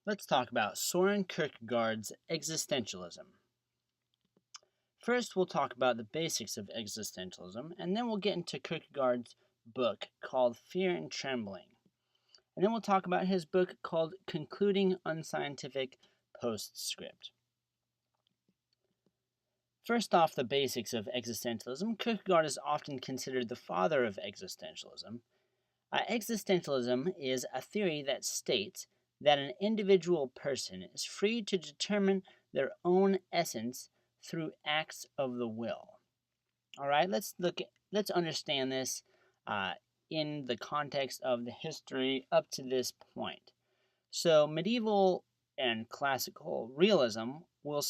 Let's talk about Søren Kierkegaard's Existentialism. First, we'll talk about the basics of existentialism, and then we'll get into Kierkegaard's book called Fear and Trembling. And then we'll talk about his book called Concluding Unscientific Postscript. First off, the basics of existentialism. Kierkegaard is often considered the father of existentialism. Existentialism is a theory that states that an individual person is free to determine their own essence through acts of the will. All right, let's understand this in the context of the history up to this point. So medieval and classical realism will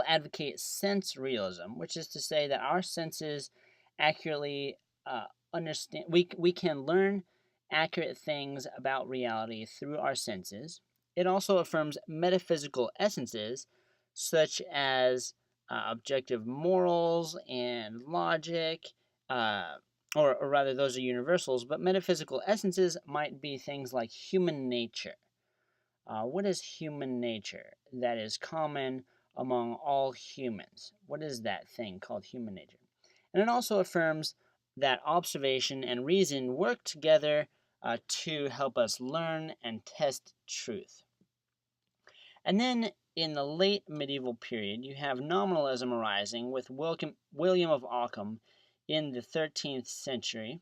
advocate sense realism, which is to say that our senses accurately understand. We can learn accurate things about reality through our senses. It also affirms metaphysical essences such as objective morals and logic, or rather, those are universals, but metaphysical essences might be things like human nature. What is human nature that is common among all humans? What is that thing called human nature? And it also affirms that observation and reason work together to help us learn and test truth. And then in the late medieval period, you have nominalism arising with William of Ockham in the 13th century.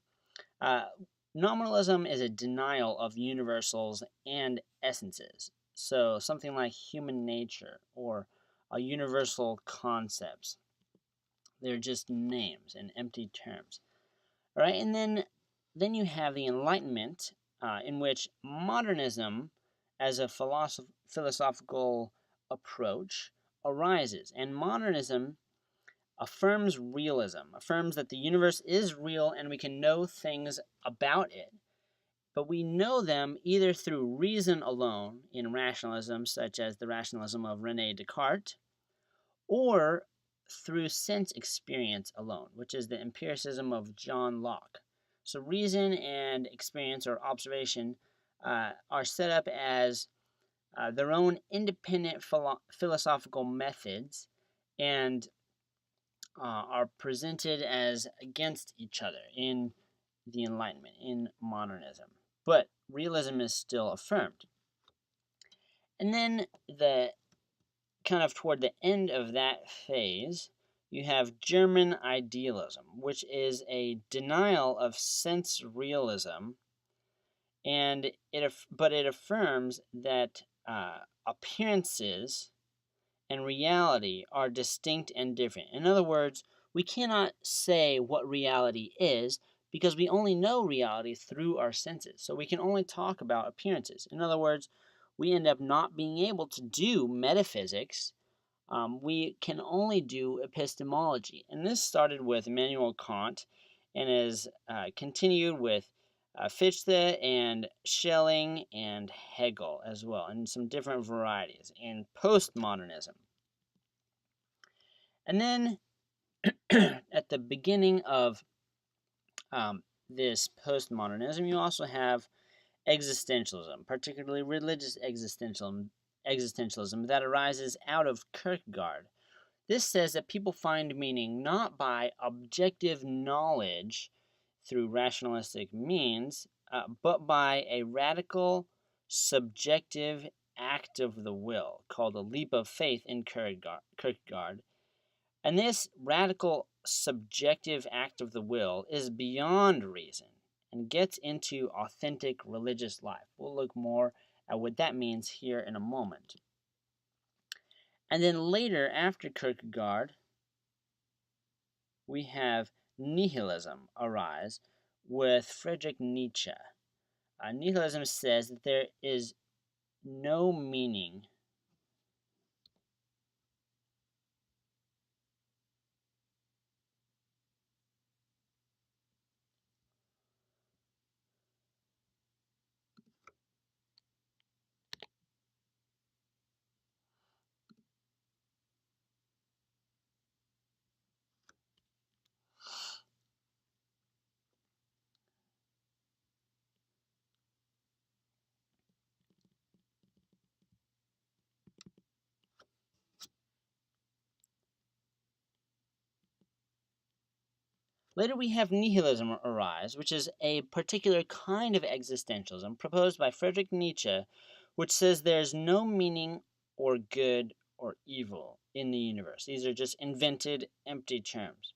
Nominalism is a denial of universals and essences. So something like human nature or universal concepts. They're just names and empty terms. All right, and then you have the Enlightenment, in which modernism as a philosophical approach arises. And modernism affirms realism, affirms that the universe is real and we can know things about it. But we know them either through reason alone in rationalism, such as the rationalism of René Descartes, or through sense experience alone, which is the empiricism of John Locke. So reason and experience or observation are set up as their own independent philosophical methods and are presented as against each other in the Enlightenment, in modernism. But realism is still affirmed. And then kind of toward the end of that phase, you have German idealism, which is a denial of sense realism, but it affirms that appearances and reality are distinct and different. In other words, we cannot say what reality is because we only know reality through our senses. So we can only talk about appearances. In other words, we end up not being able to do metaphysics. We can only do epistemology. And this started with Immanuel Kant and has continued with Fichte and Schelling and Hegel as well, and some different varieties in postmodernism. And then at the beginning of this postmodernism, you also have existentialism, particularly religious existentialism that arises out of Kierkegaard. This says that people find meaning not by objective knowledge through rationalistic means, but by a radical subjective act of the will called a leap of faith in Kierkegaard. And this radical subjective act of the will is beyond reason and gets into authentic religious life. We'll look more at what that means here in a moment. And then later, after Kierkegaard, we have nihilism arise with Friedrich Nietzsche. Nihilism says that there is no meaning Later we have nihilism arise, which is a particular kind of existentialism proposed by Friedrich Nietzsche, which says there's no meaning or good or evil in the universe. These are just invented, empty terms.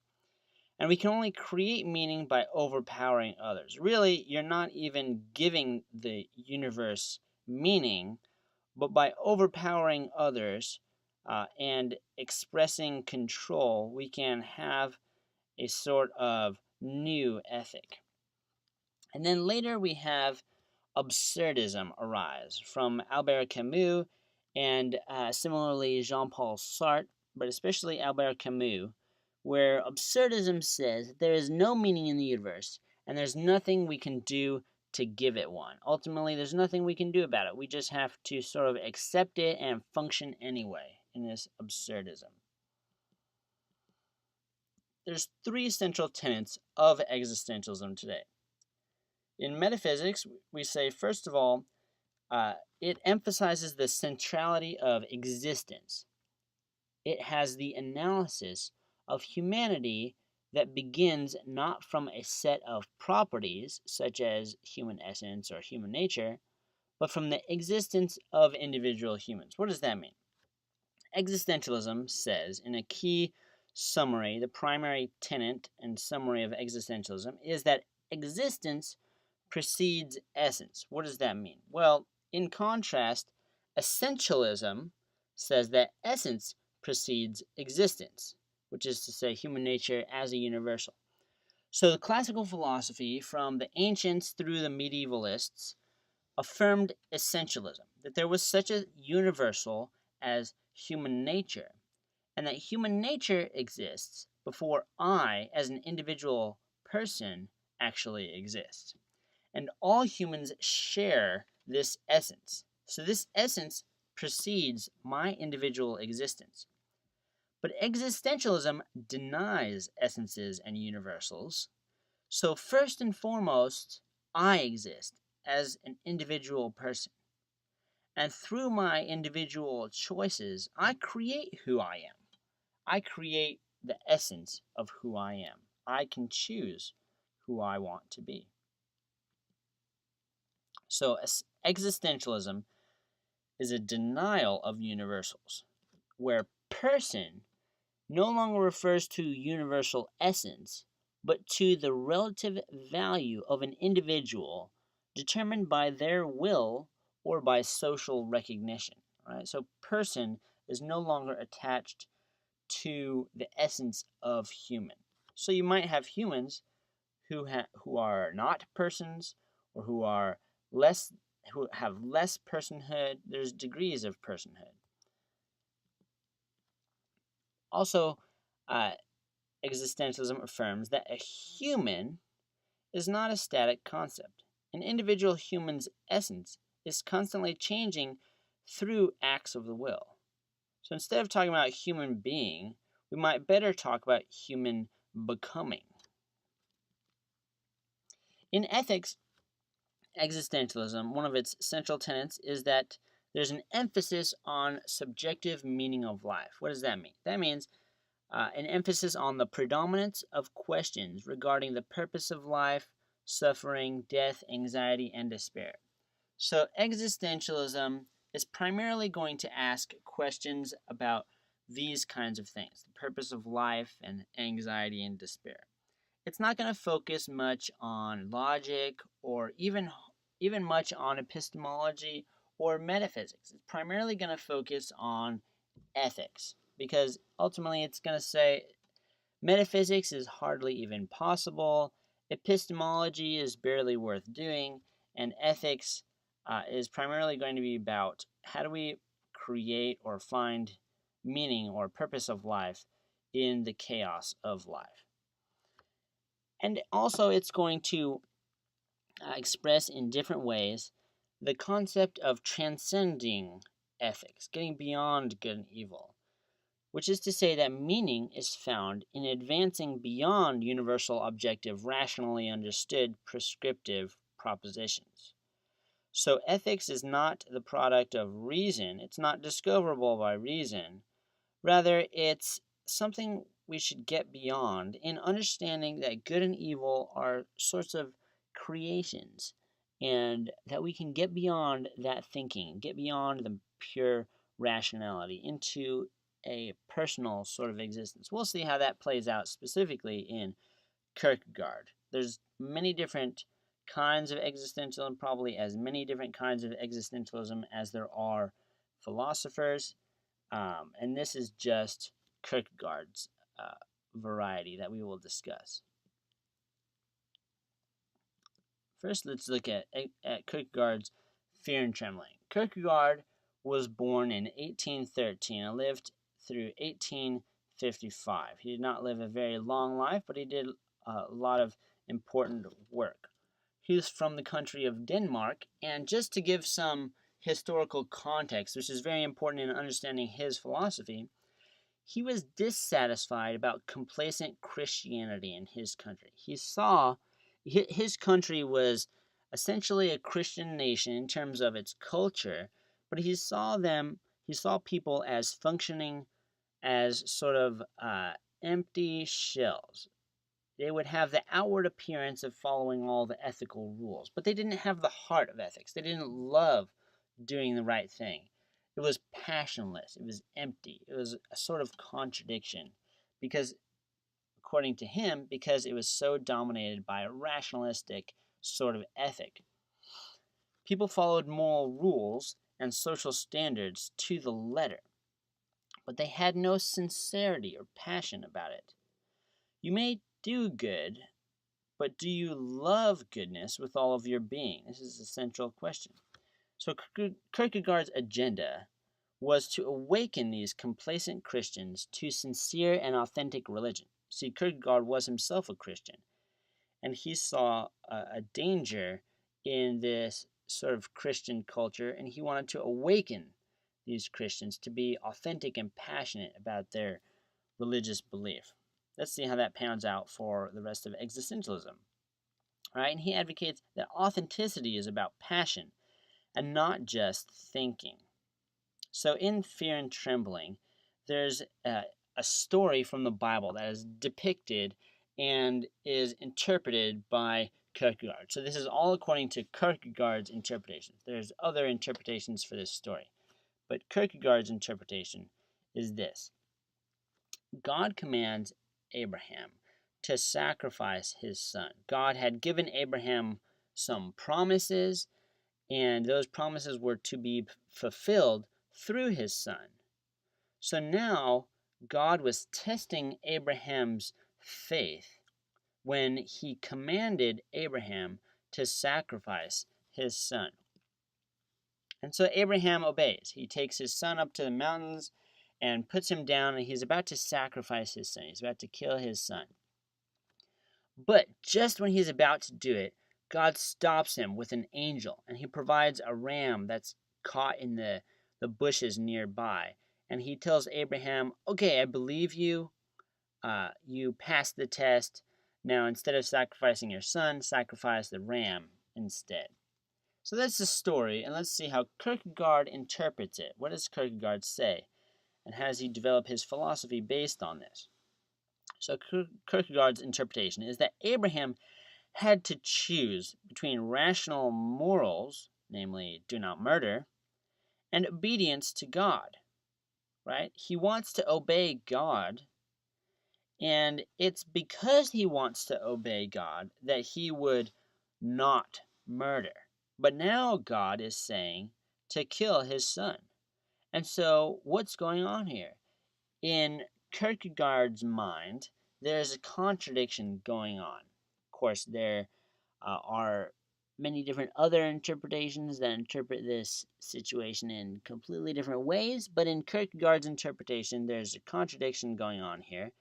And we can only create meaning by overpowering others. Really, you're not even giving the universe meaning, but by overpowering others and expressing control, we can have a sort of new ethic. And then later we have absurdism arise from Albert Camus and similarly Jean-Paul Sartre, but especially Albert Camus, where absurdism says there is no meaning in the universe and there's nothing we can do to give it one. Ultimately, there's nothing we can do about it. We just have to sort of accept it and function anyway in this absurdism. There's three central tenets of existentialism today. In metaphysics, we say, first of all, it emphasizes the centrality of existence. It has the analysis of humanity that begins not from a set of properties, such as human essence or human nature, but from the existence of individual humans. What does that mean? Existentialism says, in a key summary, the primary tenet and summary of existentialism is that existence precedes essence. What does that mean? Well, in contrast, essentialism says that essence precedes existence, which is to say human nature as a universal. So the classical philosophy, from the ancients through the medievalists, affirmed essentialism, that there was such a universal as human nature, and that human nature exists before I, as an individual person, actually exist. And all humans share this essence. So this essence precedes my individual existence. But existentialism denies essences and universals. So first and foremost, I exist as an individual person. And through my individual choices, I create who I am. I create the essence of who I am. I can choose who I want to be. So existentialism is a denial of universals, where person no longer refers to universal essence, but to the relative value of an individual determined by their will or by social recognition. Right? So person is no longer attached to the essence of human. So you might have humans who are not persons, or who have less personhood. There's degrees of personhood. Also, existentialism affirms that a human is not a static concept. An individual human's essence is constantly changing through acts of the will. So instead of talking about human being, we might better talk about human becoming. In ethics, existentialism, one of its central tenets is that there's an emphasis on subjective meaning of life. What does that mean? That means an emphasis on the predominance of questions regarding the purpose of life, suffering, death, anxiety, and despair. So existentialism is primarily going to ask questions about these kinds of things, the purpose of life and anxiety and despair. It's not going to focus much on logic or even much on epistemology or metaphysics. It's primarily going to focus on ethics, because ultimately it's going to say metaphysics is hardly even possible, epistemology is barely worth doing, and ethics is primarily going to be about how do we create or find meaning or purpose of life in the chaos of life. And also it's going to express in different ways the concept of transcending ethics, getting beyond good and evil, which is to say that meaning is found in advancing beyond universal, objective, rationally understood, prescriptive propositions. So ethics is not the product of reason. It's not discoverable by reason. Rather, it's something we should get beyond in understanding that good and evil are sorts of creations, and that we can get beyond that thinking, get beyond the pure rationality into a personal sort of existence. We'll see how that plays out specifically in Kierkegaard. There's many different kinds of existentialism, probably as many different kinds of existentialism as there are philosophers, and this is just Kierkegaard's variety that we will discuss. First, let's look at Kierkegaard's Fear and Trembling. Kierkegaard was born in 1813 and lived through 1855. He did not live a very long life, but he did a lot of important work. He was from the country of Denmark, and just to give some historical context, which is very important in understanding his philosophy, he was dissatisfied about complacent Christianity in his country. He saw his country was essentially a Christian nation in terms of its culture, but he saw people as functioning as sort of empty shells. They would have the outward appearance of following all the ethical rules, but they didn't have the heart of ethics. They didn't love doing the right thing. It was passionless. It was empty. It was a sort of contradiction because, according to him, because it was so dominated by a rationalistic sort of ethic. People followed moral rules and social standards to the letter, but they had no sincerity or passion about it. You may do good, but do you love goodness with all of your being? This is a central question. So Kierkegaard's agenda was to awaken these complacent Christians to sincere and authentic religion. See, Kierkegaard was himself a Christian, and he saw a danger in this sort of Christian culture, and he wanted to awaken these Christians to be authentic and passionate about their religious belief. Let's see how that pans out for the rest of existentialism. All right, and he advocates that authenticity is about passion and not just thinking. So in Fear and Trembling, there's a story from the Bible that is depicted and is interpreted by Kierkegaard. So this is all according to Kierkegaard's interpretation. There's other interpretations for this story, but Kierkegaard's interpretation is this. God commands Abraham to sacrifice his son. God had given Abraham some promises, and those promises were to be fulfilled through his son. So now God was testing Abraham's faith when he commanded Abraham to sacrifice his son. And so Abraham obeys. He takes his son up to the mountains and puts him down, and he's about to sacrifice his son. He's about to kill his son. But just when he's about to do it, God stops him with an angel, and he provides a ram that's caught in the bushes nearby. And he tells Abraham, okay, I believe you. You passed the test. Now, instead of sacrificing your son, sacrifice the ram instead. So that's the story, and let's see how Kierkegaard interprets it. What does Kierkegaard say? And how does he develop his philosophy based on this? So Kierkegaard's interpretation is that Abraham had to choose between rational morals, namely do not murder, and obedience to God, right? He wants to obey God, and it's because he wants to obey God that he would not murder. But now God is saying to kill his son. And so what's going on here? In Kierkegaard's mind, there's a contradiction going on. Of course, there are many different other interpretations that interpret this situation in completely different ways, but in Kierkegaard's interpretation, there's a contradiction going on here.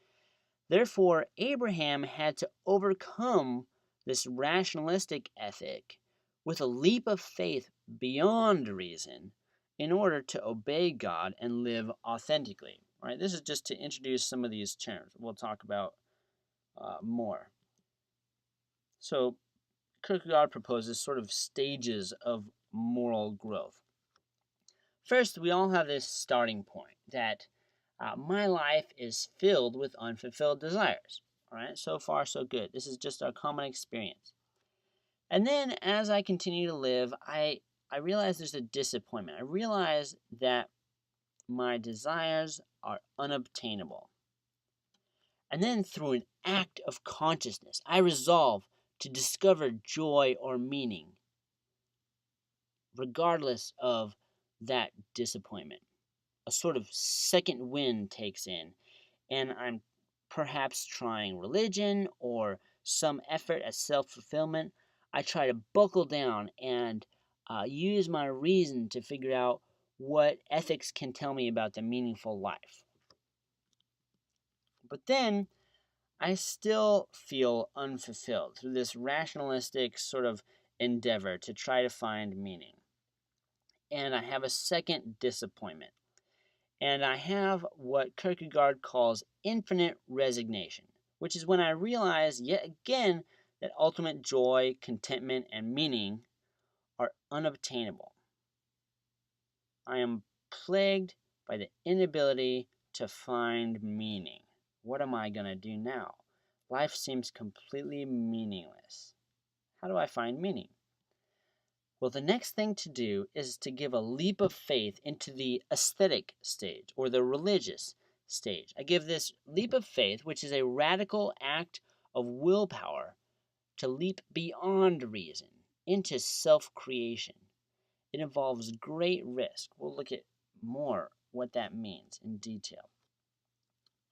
Therefore, Abraham had to overcome this rationalistic ethic with a leap of faith beyond reason in order to obey God and live authentically. Right? This is just to introduce some of these terms. We'll talk about more. So Kierkegaard proposes sort of stages of moral growth. First, we all have this starting point that My life is filled with unfulfilled desires. All right, so far so good. This is just our common experience. And then as I continue to live, I realize there's a disappointment. I realize that my desires are unobtainable. And then through an act of consciousness, I resolve to discover joy or meaning, regardless of that disappointment. A sort of second wind takes in, and I'm perhaps trying religion or some effort at self-fulfillment. I try to buckle down and use my reason to figure out what ethics can tell me about the meaningful life. But then I still feel unfulfilled through this rationalistic sort of endeavor to try to find meaning. And I have a second disappointment. And I have what Kierkegaard calls infinite resignation, which is when I realize yet again that ultimate joy, contentment, and meaning are unobtainable. I am plagued by the inability to find meaning. What am I going to do now? Life seems completely meaningless. How do I find meaning? Well, the next thing to do is to give a leap of faith into the aesthetic stage or the religious stage. I give this leap of faith, which is a radical act of willpower, to leap beyond reason into self-creation. It involves great risk. We'll look at more what that means in detail.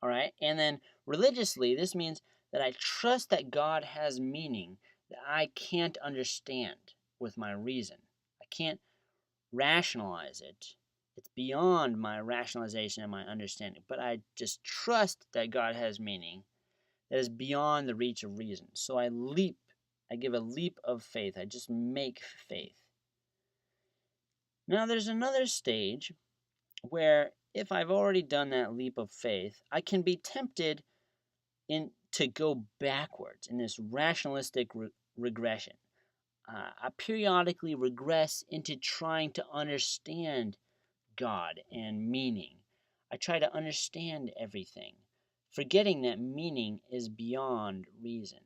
All right, and then religiously, this means that I trust that God has meaning that I can't understand with my reason. I can't rationalize it. It's beyond my rationalization and my understanding. But I just trust that God has meaning that is beyond the reach of reason. So I leap. I give a leap of faith. I just make faith. Now there's another stage where if I've already done that leap of faith, I can be tempted to go backwards in this rationalistic regression. I periodically regress into trying to understand God and meaning. I try to understand everything, forgetting that meaning is beyond reason.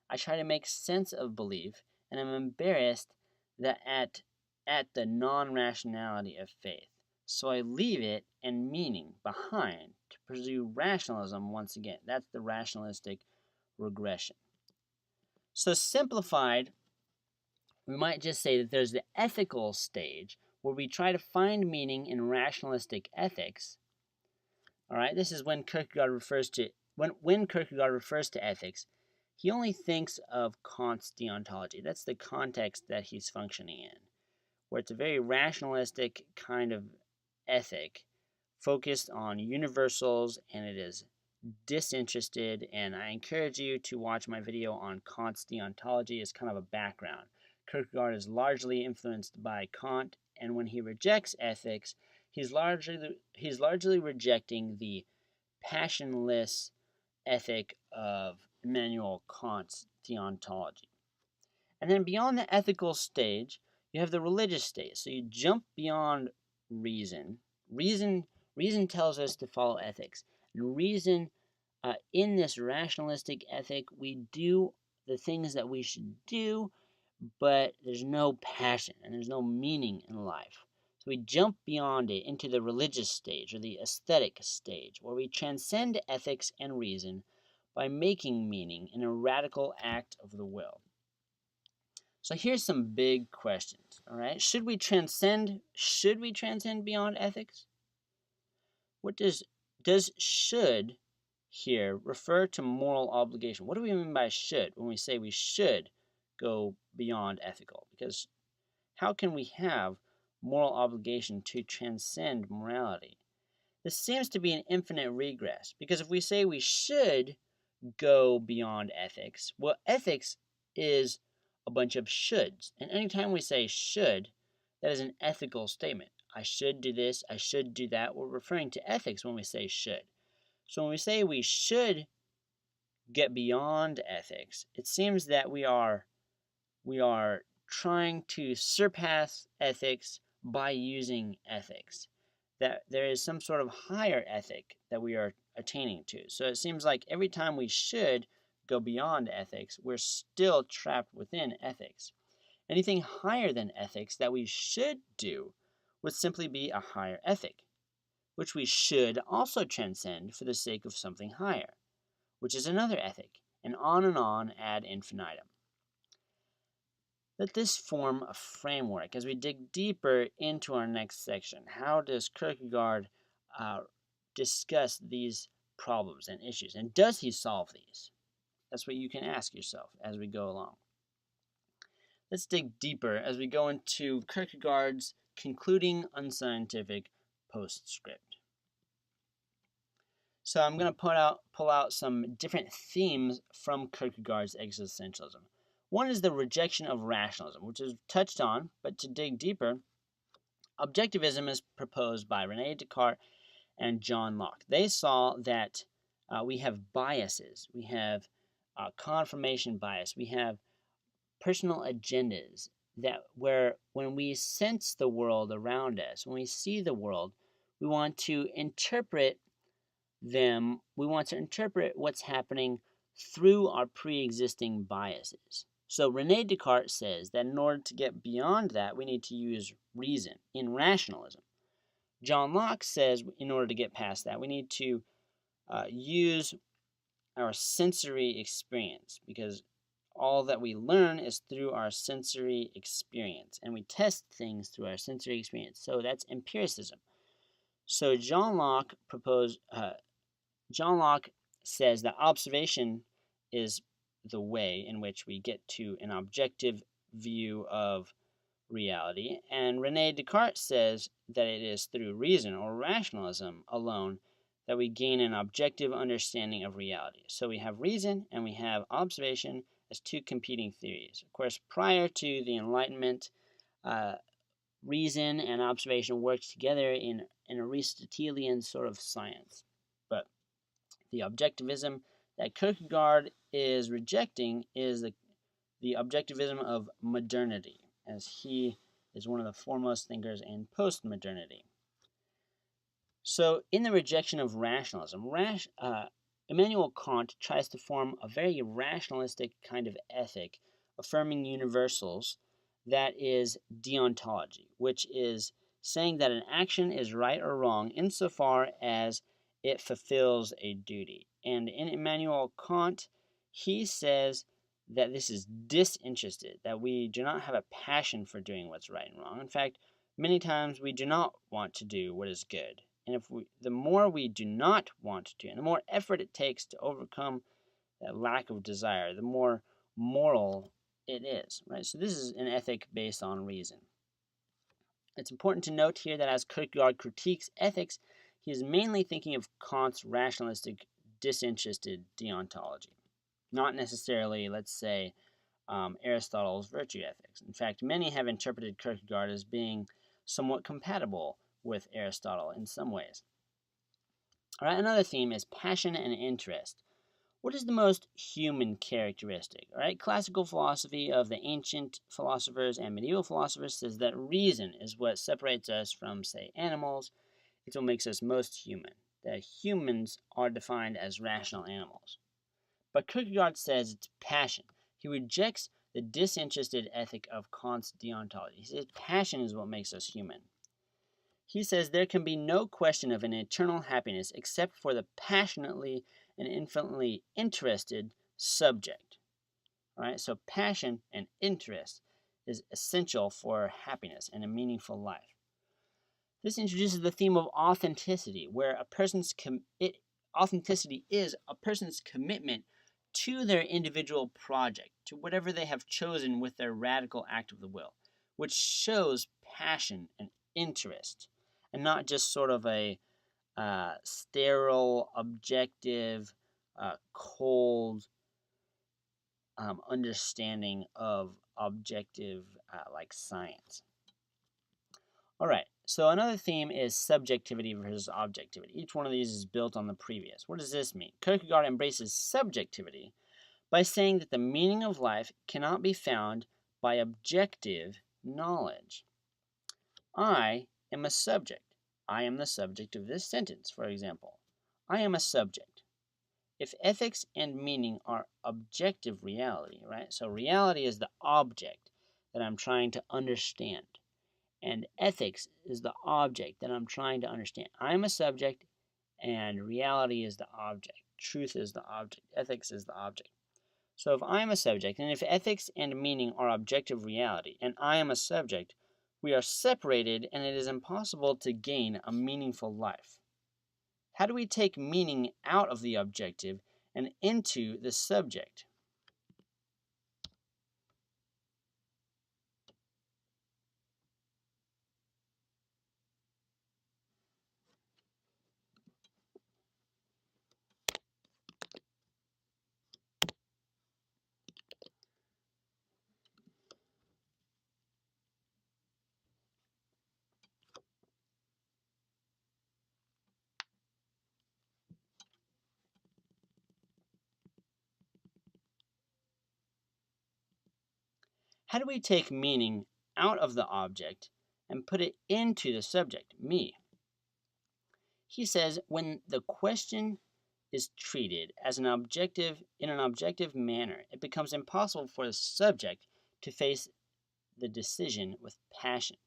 I try to make sense of belief, and I'm embarrassed that at the non-rationality of faith. So I leave it and meaning behind to pursue rationalism once again. That's the rationalistic regression. So simplified, we might just say that there's the ethical stage where we try to find meaning in rationalistic ethics. All right, this is when Kierkegaard refers to when Kierkegaard refers to ethics, he only thinks of Kant's deontology. That's the context that he's functioning in, where it's a very rationalistic kind of ethic focused on universals, and it is disinterested. And I encourage you to watch my video on Kant's deontology as kind of a background. Kierkegaard is largely influenced by Kant, and when he rejects ethics, he's largely rejecting the passionless ethic of Immanuel Kant's deontology. And then beyond the ethical stage, you have the religious stage. So you jump beyond reason. Reason tells us to follow ethics. And reason, in this rationalistic ethic, we do the things that we should do, but there's no passion and there's no meaning in life. So we jump beyond it into the religious stage or the aesthetic stage, where we transcend ethics and reason by making meaning in a radical act of the will. So here's some big questions, all right? Should we transcend beyond ethics? What does should here refer to moral obligation? What do we mean by should when we say we should go beyond ethical? Because how can we have moral obligation to transcend morality? This seems to be an infinite regress, because if we say we should go beyond ethics, well, ethics is a bunch of shoulds. And anytime we say should, that is an ethical statement. I should do this, I should do that. We're referring to ethics when we say should. So when we say we should get beyond ethics, it seems that we are trying to surpass ethics by using ethics. that there is some sort of higher ethic that we are attaining to. So it seems like every time we should go beyond ethics, we're still trapped within ethics. Anything higher than ethics that we should do would simply be a higher ethic, which we should also transcend for the sake of something higher, which is another ethic, and on ad infinitum. Let this form a framework as we dig deeper into our next section. How does Kierkegaard discuss these problems and issues, and does he solve these? That's what you can ask yourself as we go along. Let's dig deeper as we go into Kierkegaard's concluding unscientific postscript. So I'm going to pull out some different themes from Kierkegaard's existentialism. One is the rejection of rationalism, which is touched on, but to dig deeper, objectivism is proposed by René Descartes and John Locke. They saw that we have biases, we have confirmation bias, we have personal agendas that where when we sense the world around us, when we see the world, we want to interpret them, we want to interpret what's happening through our pre-existing biases. So René Descartes says that in order to get beyond that, we need to use reason in rationalism. John Locke says in order to get past that, we need to use our sensory experience, because all that we learn is through our sensory experience, and we test things through our sensory experience. So that's empiricism. So John Locke says that observation is the way in which we get to an objective view of reality, and René Descartes says that it is through reason or rationalism alone that we gain an objective understanding of reality. So we have reason and we have observation as two competing theories. Of course, prior to the Enlightenment, reason and observation worked together in an Aristotelian sort of science. But the objectivism that Kierkegaard is rejecting is the objectivism of modernity, as he is one of the foremost thinkers in postmodernity. So in the rejection of rationalism, Immanuel Kant tries to form a very rationalistic kind of ethic, affirming universals, that is deontology, which is saying that an action is right or wrong insofar as it fulfills a duty. And in Immanuel Kant, he says that this is disinterested, that we do not have a passion for doing what's right and wrong. In fact, many times we do not want to do what is good. And the more we do not want to do, and the more effort it takes to overcome that lack of desire, the more moral it is, right? So this is an ethic based on reason. It's important to note here that as Kierkegaard critiques ethics, he is mainly thinking of Kant's rationalistic, disinterested deontology, not necessarily, let's say, Aristotle's virtue ethics. In fact, many have interpreted Kierkegaard as being somewhat compatible with Aristotle in some ways. All right, another theme is passion and interest. What is the most human characteristic? All right, classical philosophy of the ancient philosophers and medieval philosophers says that reason is what separates us from, say, animals. It's what makes us most human. That humans are defined as rational animals. But Kierkegaard says it's passion. He rejects the disinterested ethic of Kant's deontology. He says passion is what makes us human. He says there can be no question of an eternal happiness except for the passionately and infinitely interested subject. All right, so passion and interest is essential for happiness and a meaningful life. This introduces the theme of authenticity, where authenticity is a person's commitment to their individual project, to whatever they have chosen with their radical act of the will, which shows passion and interest, and not just sort of a sterile, objective, cold understanding of objective like science. All right, so another theme is subjectivity versus objectivity. Each one of these is built on the previous. What does this mean? Kierkegaard embraces subjectivity by saying that the meaning of life cannot be found by objective knowledge. I am a subject. I am the subject of this sentence, for example. I am a subject. If ethics and meaning are objective reality, right? So reality is the object that I'm trying to understand, and ethics is the object that I'm trying to understand. I'm a subject, and reality is the object. Truth is the object. Ethics is the object. So if I am a subject, and if ethics and meaning are objective reality, and I am a subject, we are separated, and it is impossible to gain a meaningful life. How do we take meaning out of the objective and into the subject? How do we take meaning out of the object and put it into the subject, me? He says when the question is treated as an objective in an objective manner, it becomes impossible for the subject to face the decision with passion,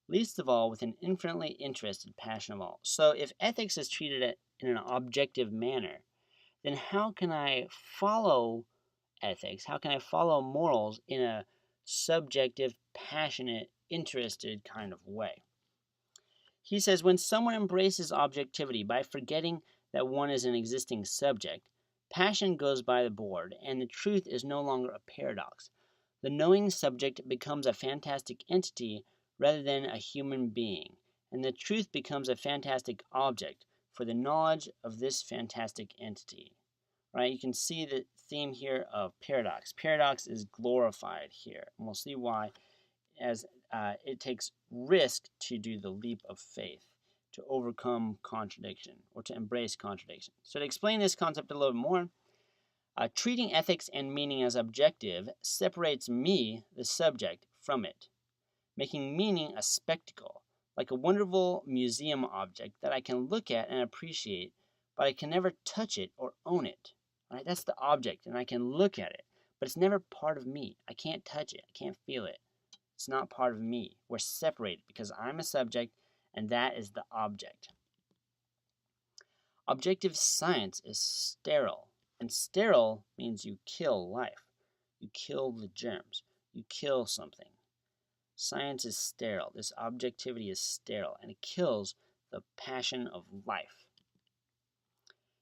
least of all with an infinitely interested passion of all. So if ethics is treated in an objective manner, then how can I follow ethics? How can I follow morals in a subjective, passionate, interested kind of way? He says when someone embraces objectivity by forgetting that one is an existing subject, passion goes by the board and the truth is no longer a paradox. The knowing subject becomes a fantastic entity rather than a human being, and the truth becomes a fantastic object for the knowledge of this fantastic entity. Right? You can see the theme here of paradox. Paradox is glorified here, and we'll see why as it takes risk to do the leap of faith, to overcome contradiction, or to embrace contradiction. So to explain this concept a little more, treating ethics and meaning as objective separates me, the subject, from it, making meaning a spectacle, like a wonderful museum object that I can look at and appreciate, but I can never touch it or own it. Right? That's the object, and I can look at it, but it's never part of me. I can't touch it. I can't feel it. It's not part of me. We're separated because I'm a subject and that is the object. Objective science is sterile, and sterile means you kill life. You kill the germs. You kill something. Science is sterile. This objectivity is sterile, and it kills the passion of life.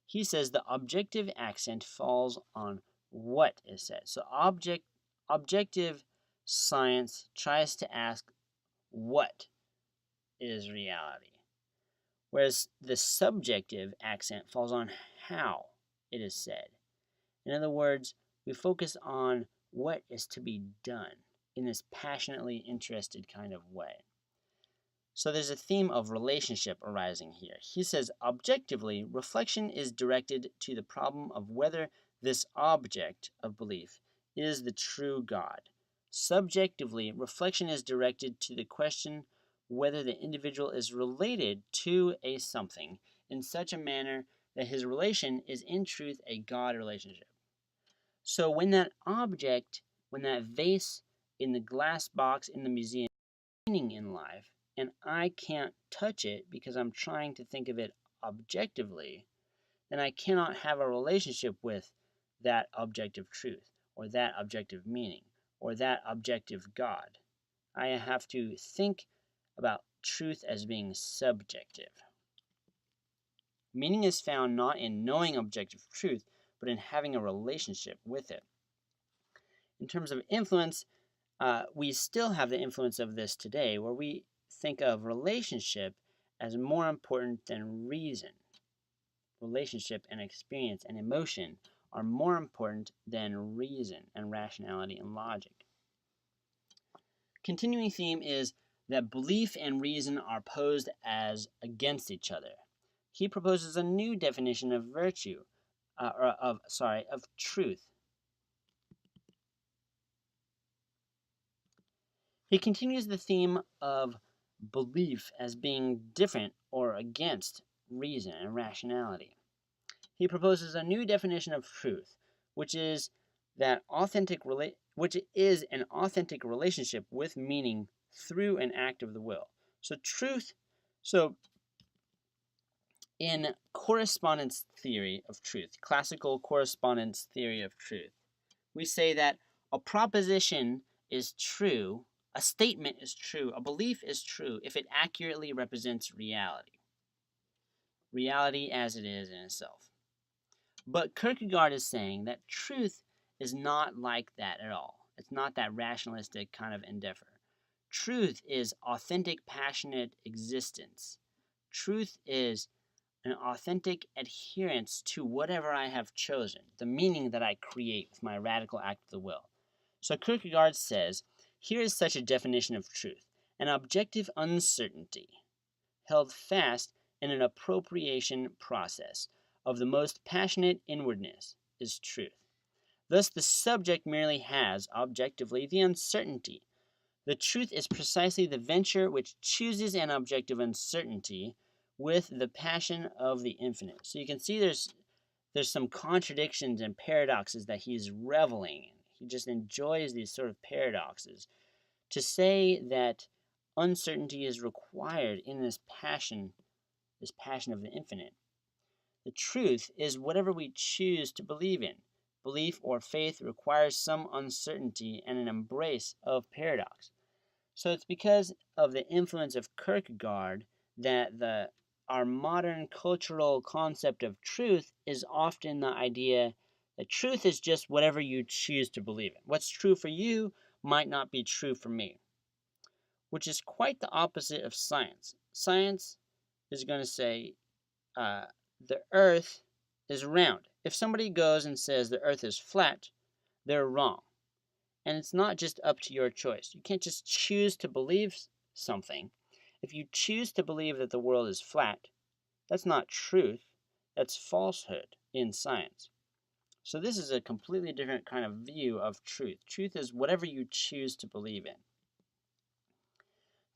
He says the objective accent falls on what is said. So objective science tries to ask what is reality, whereas the subjective accent falls on how it is said. In other words, we focus on what is to be done in this passionately interested kind of way. So there's a theme of relationship arising here. He says, objectively, reflection is directed to the problem of whether this object of belief is the true God. Subjectively, reflection is directed to the question whether the individual is related to a something in such a manner that his relation is in truth a God relationship. So when that object, when that vase in the glass box in the museum is meaning in life, and I can't touch it because I'm trying to think of it objectively, then I cannot have a relationship with that objective truth, or that objective meaning, or that objective God. I have to think about truth as being subjective. Meaning is found not in knowing objective truth, but in having a relationship with it. In terms of influence, we still have the influence of this today, where we think of relationship as more important than reason. Relationship and experience and emotion are more important than reason and rationality and logic. Continuing theme is that belief and reason are posed as against each other. He proposes a new definition of virtue, of truth. He continues the theme of belief as being different or against reason and rationality. He proposes a new definition of truth, which is an authentic relationship with meaning through an act of the will. So in correspondence theory of truth, classical correspondence theory of truth, we say that a proposition is true, a statement is true, a belief is true if it accurately represents reality as it is in itself. But Kierkegaard is saying that truth is not like that at all. It's not that rationalistic kind of endeavor. Truth is authentic, passionate existence. Truth is an authentic adherence to whatever I have chosen, the meaning that I create with my radical act of the will. So Kierkegaard says, here is such a definition of truth: an objective uncertainty, held fast in an appropriation process of the most passionate inwardness, is truth. Thus the subject merely has, objectively, the uncertainty. The truth is precisely the venture which chooses an objective uncertainty with the passion of the infinite. So you can see there's some contradictions and paradoxes that he's reveling in. He just enjoys these sort of paradoxes. To say that uncertainty is required in this passion of the infinite. The truth is whatever we choose to believe in. Belief or faith requires some uncertainty and an embrace of paradox. So it's because of the influence of Kierkegaard that our modern cultural concept of truth is often the idea that truth is just whatever you choose to believe in. What's true for you might not be true for me, which is quite the opposite of science. Science is going to say the earth is round. If somebody goes and says the earth is flat, they're wrong. And it's not just up to your choice. You can't just choose to believe something. If you choose to believe that the world is flat, that's not truth. That's falsehood in science. So this is a completely different kind of view of truth. Truth is whatever you choose to believe in.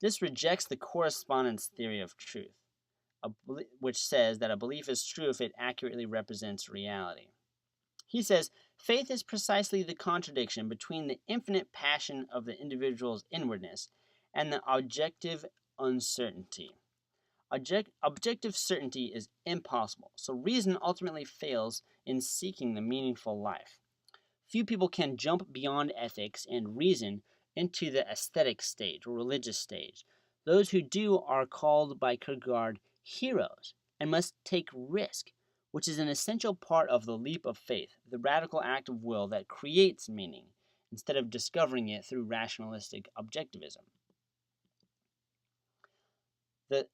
This rejects the correspondence theory of truth, which says that a belief is true if it accurately represents reality. He says, faith is precisely the contradiction between the infinite passion of the individual's inwardness and the objective uncertainty. Objective certainty is impossible, so reason ultimately fails in seeking the meaningful life. Few people can jump beyond ethics and reason into the aesthetic stage or religious stage. Those who do are called by Kierkegaard heroes and must take risk, which is an essential part of the leap of faith, the radical act of will that creates meaning, instead of discovering it through rationalistic objectivism. The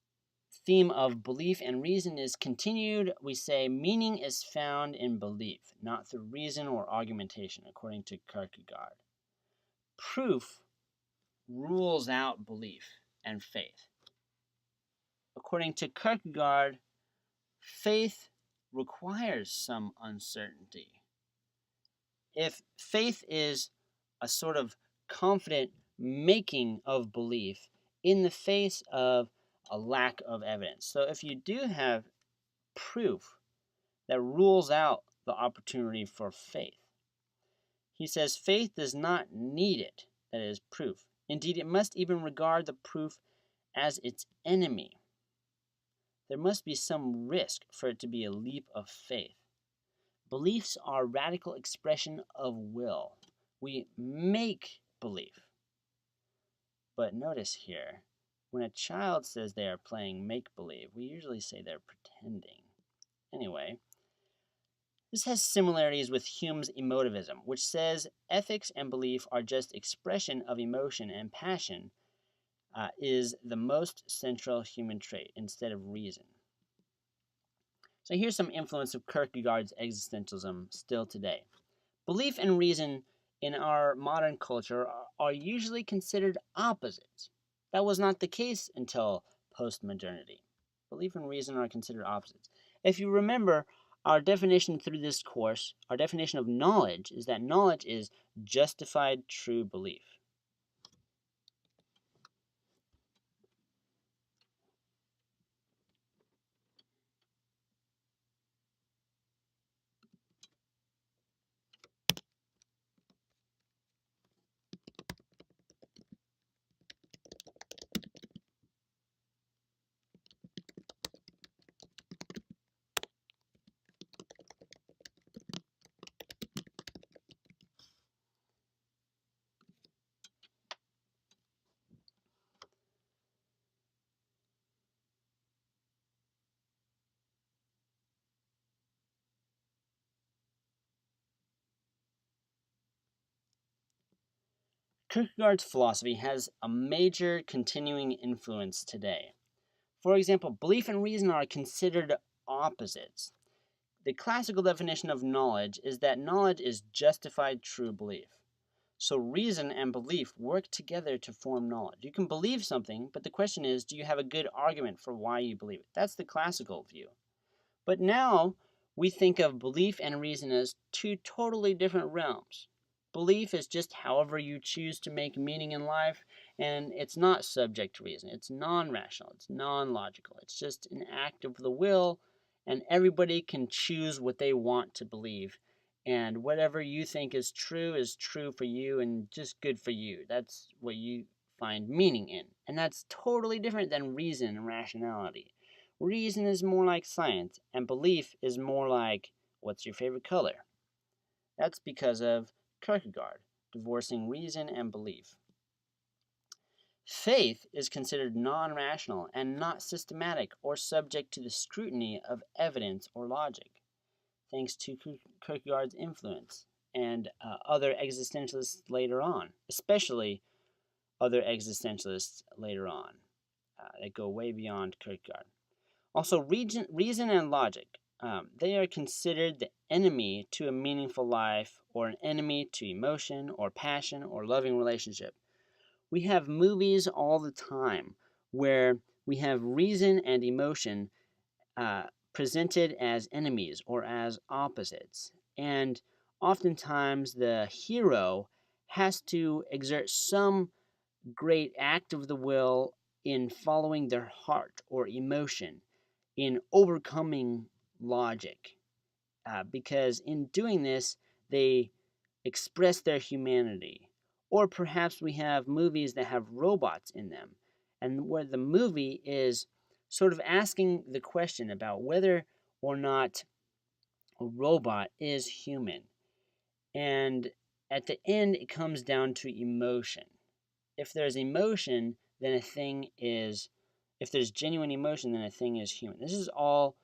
theme of belief and reason is continued. We say meaning is found in belief, not through reason or argumentation, according to Kierkegaard. Proof rules out belief and faith. According to Kierkegaard, faith requires some uncertainty. If faith is a sort of confident making of belief in the face of a lack of evidence. So if you do have proof that rules out the opportunity for faith, he says faith does not need it, that is, proof. Indeed, it must even regard the proof as its enemy. There must be some risk for it to be a leap of faith. Beliefs are radical expression of will. We make belief. But notice here, when a child says they are playing make-believe, we usually say they're pretending. Anyway, this has similarities with Hume's emotivism, which says ethics and belief are just expression of emotion, and passion is the most central human trait instead of reason. So here's some influence of Kierkegaard's existentialism still today. Belief and reason in our modern culture are usually considered opposites. That was not the case until postmodernity. Belief and reason are considered opposites. If you remember, our definition through this course, our definition of knowledge, is that knowledge is justified true belief. Kierkegaard's philosophy has a major continuing influence today. For example, belief and reason are considered opposites. The classical definition of knowledge is that knowledge is justified true belief. So reason and belief work together to form knowledge. You can believe something, but the question is, do you have a good argument for why you believe it? That's the classical view. But now we think of belief and reason as two totally different realms. Belief is just however you choose to make meaning in life, and it's not subject to reason. It's non-rational. It's non-logical. It's just an act of the will, and everybody can choose what they want to believe. And whatever you think is true for you and just good for you. That's what you find meaning in. And that's totally different than reason and rationality. Reason is more like science, and belief is more like, what's your favorite color? That's because of Kierkegaard, divorcing reason and belief. Faith is considered non-rational and not systematic or subject to the scrutiny of evidence or logic, thanks to Kierkegaard's influence and other existentialists later on, especially other existentialists later on that go way beyond Kierkegaard. Also, reason and logic, they are considered the enemy to a meaningful life or an enemy to emotion or passion or loving relationship. We have movies all the time where we have reason and emotion presented as enemies or as opposites. And oftentimes the hero has to exert some great act of the will in following their heart or emotion, in overcoming logic, because in doing this, they express their humanity. Or perhaps we have movies that have robots in them, and where the movie is sort of asking the question about whether or not a robot is human. And at the end, it comes down to emotion. If there's emotion, then a thing is, if there's genuine emotion, then a thing is human. This is all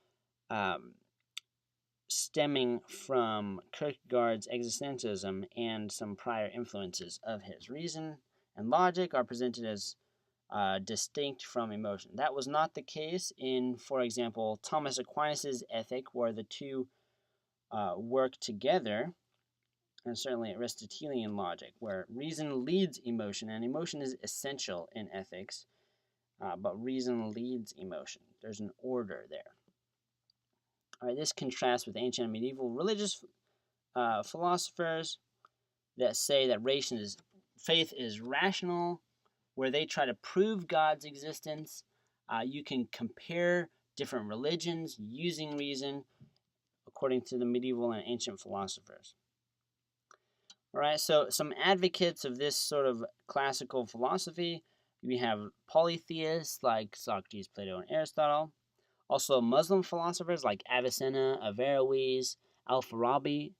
stemming from Kierkegaard's existentialism and some prior influences of his. Reason and logic are presented as distinct from emotion. That was not the case in, for example, Thomas Aquinas' Ethic, where the two work together, and certainly Aristotelian logic, where reason leads emotion, and emotion is essential in ethics, but reason leads emotion. There's an order there. All right, this contrasts with ancient and medieval religious philosophers that say that faith is rational, where they try to prove God's existence. You can compare different religions using reason, according to the medieval and ancient philosophers. All right, so some advocates of this sort of classical philosophy, we have polytheists like Socrates, Plato, and Aristotle. Also, Muslim philosophers like Avicenna, Averroes, Al-Farabi.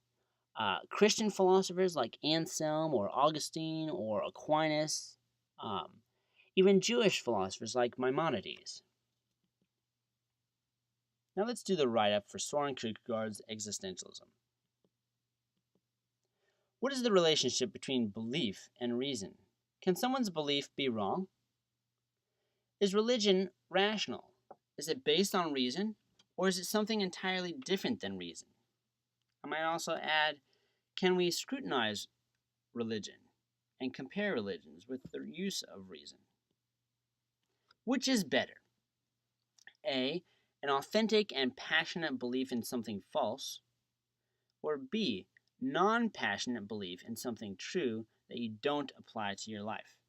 Christian philosophers like Anselm or Augustine or Aquinas. Even Jewish philosophers like Maimonides. Now let's do the write-up for Søren Kierkegaard's Existentialism. What is the relationship between belief and reason? Can someone's belief be wrong? Is religion rational? Is it based on reason, or is it something entirely different than reason? I might also add, can we scrutinize religion and compare religions with their use of reason? Which is better? A, an authentic and passionate belief in something false, or B, non-passionate belief in something true that you don't apply to your life?